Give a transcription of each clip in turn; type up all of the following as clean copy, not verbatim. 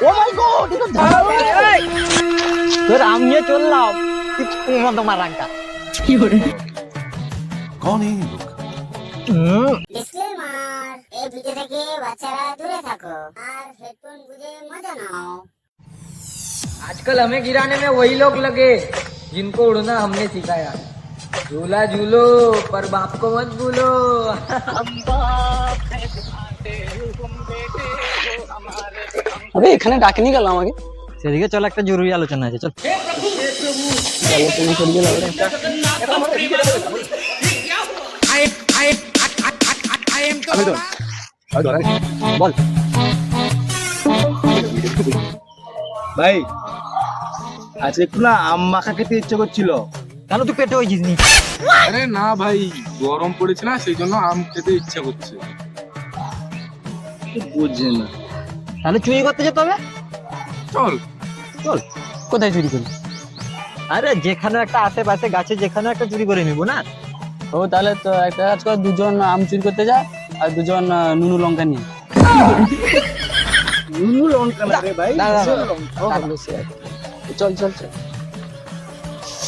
ও মাই god, এটা ধর তোর আমি চললাম মত মারাঙ্কা কি করে कौन है ये लोग? ডিসক্লেমার, এই ভিডিও থেকে বাচ্চারা দূরে থাকো আর হেডফোন গুঁজে মজা নাও। आजकल हमें गिराने में वही लोग लगे जिनको उड़ना हमने सिखाया। झूला झूलो पर बाप को मत भूलो। আরে এখানে ডাকেনি গেল আমাকে, সেদিকে চল, একটা জরুরি আলোচনা আছে, চল। বল ভাই আজকে একটু না আম মাখা খেতে ইচ্ছে করছিল। কেন তুই পেটে হয়েছিস নি? আরে না ভাই, গরম পড়েছে না, সেই জন্য আম খেতে ইচ্ছা করছে। বুঝছে না। তাহলে চুরি করতে যেতে হবে। চল চল, কোথায় চুরি করি? আরে যেখানে একটা আশেপাশে গাছে যেখানে একটা চুরি করে নিবো না। ও তাহলে তো একটা কাজ কর, দুজন আম চুরি করতে যা আর দুজন নুনু লঙ্কা নিয়ে। নুনু লঙ্কা না রে ভাই, না, না, না। নুনু লঙ্কা। তার বেশি আর কি। চল চল চল,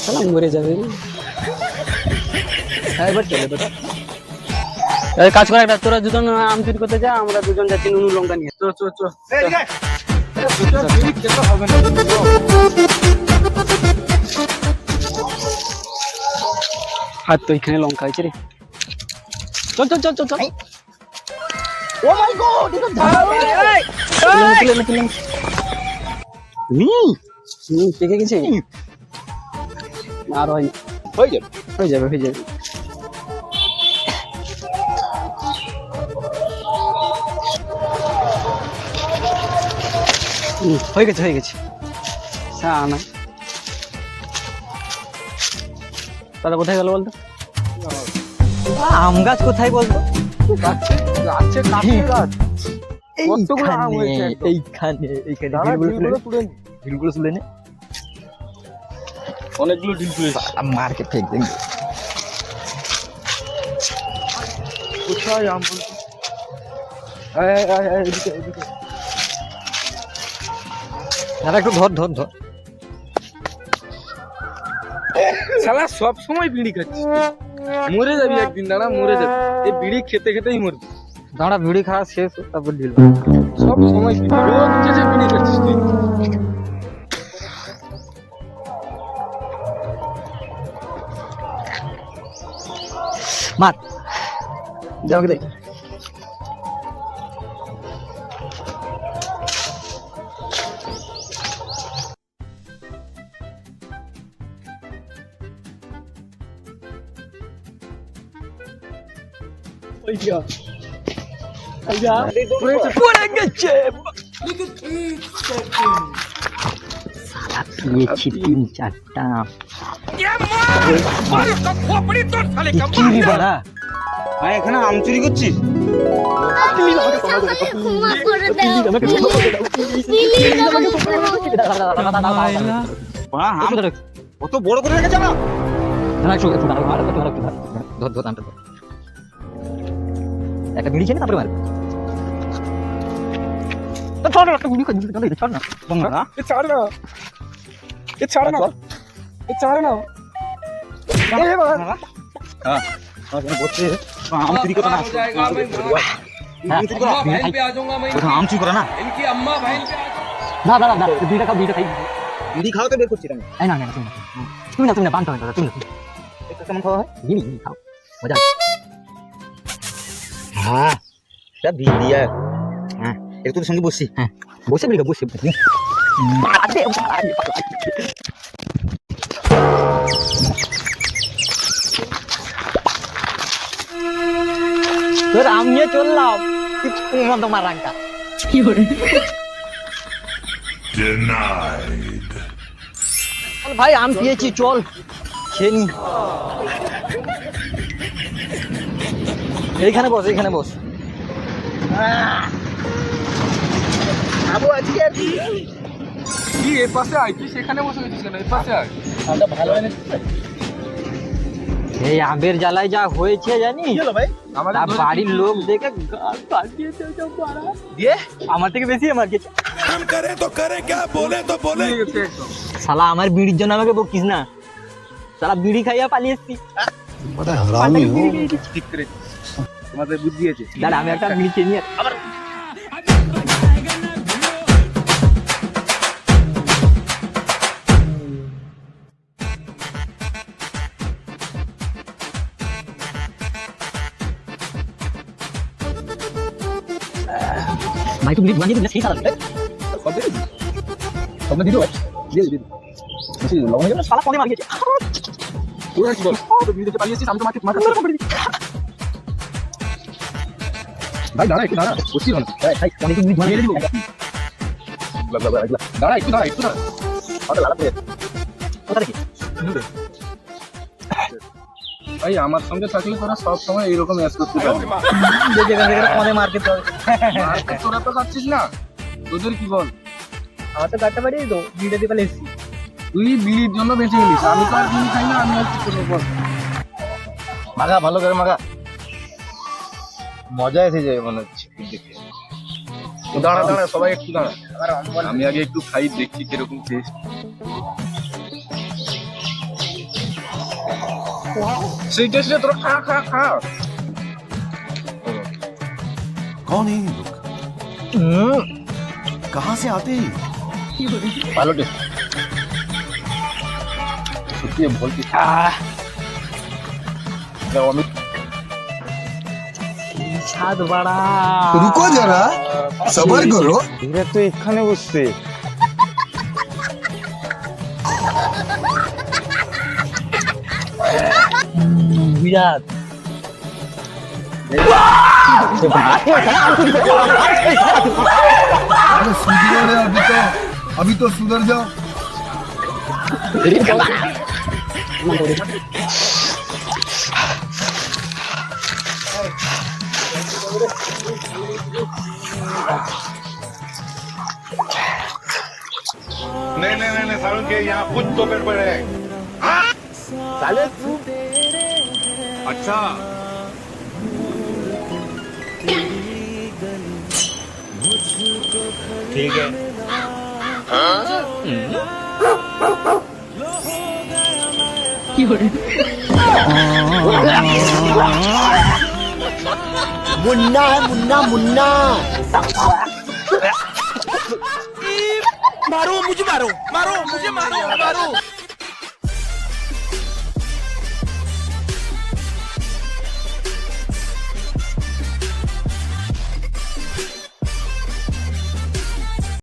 সালাম করে যাবে। হ্যাঁ, এবার চলে বেটা। এই কাজ কর, একটা তোরা দুজন আম চুরি করতে যা, আমরা দুজন যাচ্ছি নুনু লঙ্কা নিয়ে। চল চল চল। খেতে হবে না। হাত তো এখানে লঙ্কা আছে রে। চল চল চল চল চল। ও মাই গড, এটা ধর পেকে গেছে আর হয়নি, হয়ে যাবে। হয়ে যাবে হয়ে যাবে। হয়ে গেছে হয়ে গেছে। না দাদা কোথায় গেল বলতো? আম গাছ কোথায় বলতো? গাছে গাছে কাঠের গাছ। কতগুলো আম হয়েছে একদম। এইখানে দাঁড়া, ঢিলগুলো তুলে নে। ঢিলগুলো তুলে নে, অনেকগুলো ঢিল তুলেছে। মারকে ফেক দেন। কোথায় আম বলতো? এদিকে এদিকে। দাঁড়া একটু ধর ধর ধর। শালা সব সময় বিড়ি খাচ্ছিস, মরে যাবি একদিন, দাঁড়া মরে যাবি। এই বিড়ি খেতে খেতেই মরবি। দাঁড়া বিড়ি খাওয়া শেষ হোক, তারপর ঢিল। সব সময় বিড়ি, রোজ শেষে বিড়ি খাচ্ছিস তুই। মার যাও দেখ। পড়ে গেছে, সারা পেয়েছি 3-4টা। কি রে বাড়া? ভাই এখানে আম চুরি করছিস? ক্ষমা করে দাও বাহ, আম কত বড় করে রেখেছে না? একটা বিড়ি খেলে তারপরে মারবে। একটা বিড়ি ছাড় না। এ ছাড় না, এ ছাড় না, এ ছাড় না। হ্যাঁ, বসে আম চুরি করে না। আম চুরি করে না। আম চুরি করে না। না দাদা দাদা, বিড়িটা খাও, বিড়িটা খাই। বিড়ি খাওয়াতে বের করছি আমি। এই না না, তুমি না, তুমি না, বানতে হবে দাদা, তুমি না। একটু কেমন খাওয়া হয়? বিড়ি বিড়ি খাও, মজা। হ্যাঁ, এটা বিড়ি আর হ্যাঁ, এটা তোর সঙ্গে বসছি। হ্যাঁ, বসে বিড়ি খাও, বসে। তোর আম নিয়ে চললাম মত মারাঙ্কা কি করে। ভাই আম পেয়েছি, চল খেয়ে নি। এইখানে বস, এইখানে বস। খাবো আজকে আর কি। কি এ পাশে আয়, তুই সেখানে বসে গেছিস কেন? এ পাশে আয়। আমটা ভালো হয় না। এই আমের জ্বালায় যা হয়েছে জানি আমাদের তার ধরে বাড়ির লোক দেখে গাল ফাটিয়েছে ওসব পাড়া। দিয়ে আমার থেকে বেশি আমার গেছে। करे तो करे क्या बोले तो बोले নিয়ে গেছে একদম। শালা আমার বিড়ির জন্য আমাকে বকিস না, শালা বিড়ি খাইয়া পালিয়ে এসছি। बड़ा हरामी हो ঠিক করে তোমাদের বুদ্ধি আছে। দাঁড়া আমি একটা বিড়ি চেয়ে নিয়ে আবার ভাই তুমি বিড়ি বানিয়ে দিলে সেই শালা সব দেখেছি তোমরা দিদি দিয়ে দিদি বেশি লবণ হয়ে গেল। শালা ফোনে মার গেছে। তোরা কি বল তো বিড়ি দেখে পালিয়েছিস, আমি তো মাকে মাকে ভাই দাঁড়া একটু দাঁড়া বসছি না ভাই অনেক বিড়ি বানিয়ে দিব। দাঁড়া একটু দাঁড়া একটু দাঁড়া আমাদের লালা পড়ে কোথা থেকে? ভাই আমার সঙ্গে থাকলে তোরা সব সময় এইরকম ম্যাচ করতে পারবি। যে জায়গা থেকে ফোনে মার খেতে হবে। মারকে তোরা তো খাচ্ছিস না, তোদের কি বল? আমার তো গাড়িটা বাড়িয়ে দিত, বিড়িটা দিয়ে পালিয়ে এসছি। তুই বিড়ির জন্য বেঁচে গেলিস, আমি তো আর বিড়ি খাই না, আমি আর কি করবো বল? মাগা ভালো করে মাগা, মজা এসে যায় মনে হচ্ছে দেখে। দাঁড়া দাঁড়া সবাই একটু দাঁড়া, আমি আগে একটু খাই দেখছি কিরকম টেস্ট। সেই টেস্টে তোরা খা খা খা। कौन है ये लोग कहाँ से आते हैं ভালো টেস্ট সত্যি বলছি। আমি স্বাদ বাড়া। रुको जरा सबर करो এরা তো এখানে বসছে। বিরাট अरे सुधरो रे अभी तो सुधर जाओ नहीं नहीं नहीं नहीं सारुण के यहाँ कुछ तो गड़बड़ है। अच्छा ठीक है। मुन्ना है मुन्ना मुन्ना मारो मुझे मारो मारो मुझे मारो मारो